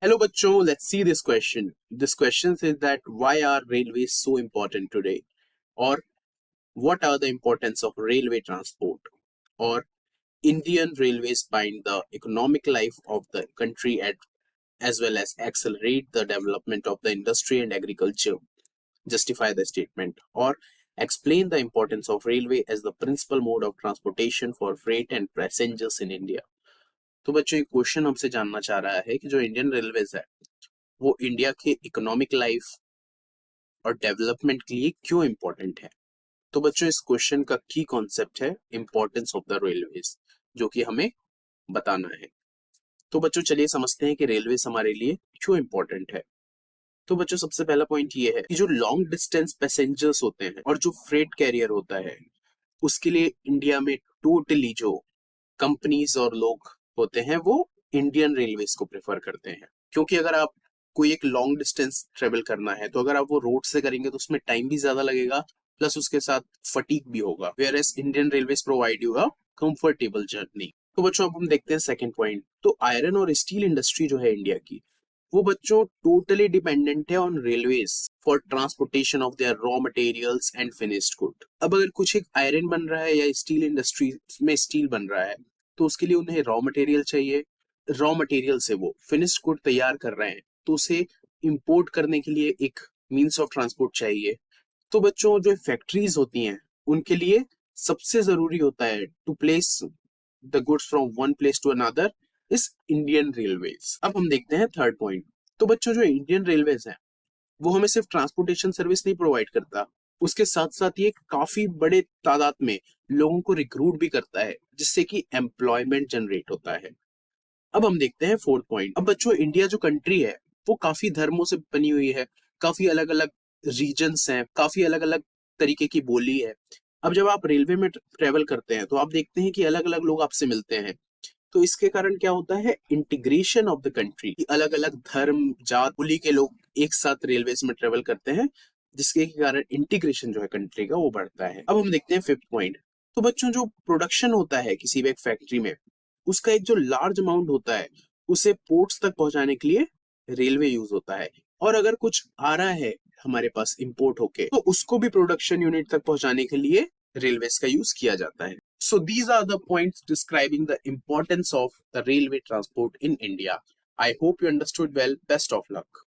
Hello bachcho, let's see this question. This question says that why are railways so important today? Or what are the importance of railway transport? Or Indian railways bind the economic life of the country as well as accelerate the development of the industry and agriculture. Justify the statement. Or explain the importance of railway as the principal mode of transportation for freight and passengers in India. तो बच्चों ये question हमसे जानना चाह रहा है कि जो इंडियन रेलवेज है वो इंडिया के इकोनॉमिक लाइफ और डेवलपमेंट के लिए क्यों इम्पोर्टेंट है। तो बच्चों इस क्वेश्चन का की कॉन्सेप्ट है इम्पोर्टेंस ऑफ द रेलवेज, जो कि हमें बताना है। तो बच्चों चलिए समझते हैं कि रेलवेज हमारे लिए क्यों इम्पोर्टेंट है। तो बच्चों सबसे पहला पॉइंट ये है कि जो लॉन्ग डिस्टेंस पैसेंजर्स होते हैं और जो फ्रेट कैरियर होता है उसके लिए इंडिया में टोटली जो कंपनीज और लोग होते हैं वो इंडियन रेलवेज को प्रेफर करते हैं। क्योंकि अगर आप कोई एक लॉन्ग डिस्टेंस ट्रेवल करना है तो अगर आप वो रोड से करेंगे तो उसमें टाइम भी ज्यादा लगेगा, प्लस उसके साथ फटीग भी होगा, whereas Indian Railways provide you a comfortable journey. तो बच्चों अब हम देखते हैं सेकंड पॉइंट। तो आयरन और स्टील इंडस्ट्री जो है इंडिया की वो बच्चों टोटली डिपेंडेंट है on railways for transportation of their raw materials and finished good. अब अगर कुछ एक आयरन बन रहा है या स्टील इंडस्ट्री में स्टील बन रहा है तो उसके लिए उन्हें रॉ मटेरियल चाहिए। रॉ मटेरियल से वो फिनिश्ड गुड तैयार कर रहे हैं तो उसे इंपोर्ट करने के लिए एक मींस ऑफ ट्रांसपोर्ट चाहिए। तो बच्चों जो फैक्ट्रीज होती हैं उनके लिए सबसे जरूरी होता है to place the goods from one place to another is Indian Railways. अब हम देखते हैं थर्ड पॉइंट। तो बच्चों जो इंडियन रेलवेज है वो हमें सिर्फ ट्रांसपोर्टेशन सर्विस नहीं प्रोवाइड करता, उसके साथ साथ ये काफी बड़े तादाद में लोगों को रिक्रूट भी करता है जिससे कि एम्प्लॉयमेंट जनरेट होता है। अब हम देखते हैं फोर्थ पॉइंट। अब बच्चों इंडिया जो कंट्री है वो काफी धर्मों से बनी हुई है, काफी अलग अलग रीजन्स हैं, काफी अलग अलग तरीके की बोली है। अब जब आप रेलवे में ट्रेवल करते हैं तो आप देखते हैं कि अलग अलग लोग आपसे मिलते हैं। तो इसके कारण क्या होता है, इंटीग्रेशन ऑफ द कंट्री, अलग अलग धर्म जात बोली के लोग एक साथ रेलवेज में ट्रेवल करते हैं जिसके कारण इंटीग्रेशन जो है कंट्री का वो बढ़ता है। अब हम देखते हैं फिफ्थ पॉइंट। तो बच्चों जो प्रोडक्शन होता है किसी भी एक फैक्ट्री में उसका एक जो लार्ज अमाउंट होता है उसे पोर्ट्स तक पहुंचाने के लिए रेलवे यूज होता है। और अगर कुछ आ रहा है हमारे पास इंपोर्ट होके तो उसको भी प्रोडक्शन यूनिट तक पहुंचाने के लिए रेलवेज का यूज किया जाता है। So these are the points describing the importance of the railway transport in India. I hope you understood well. Best of luck.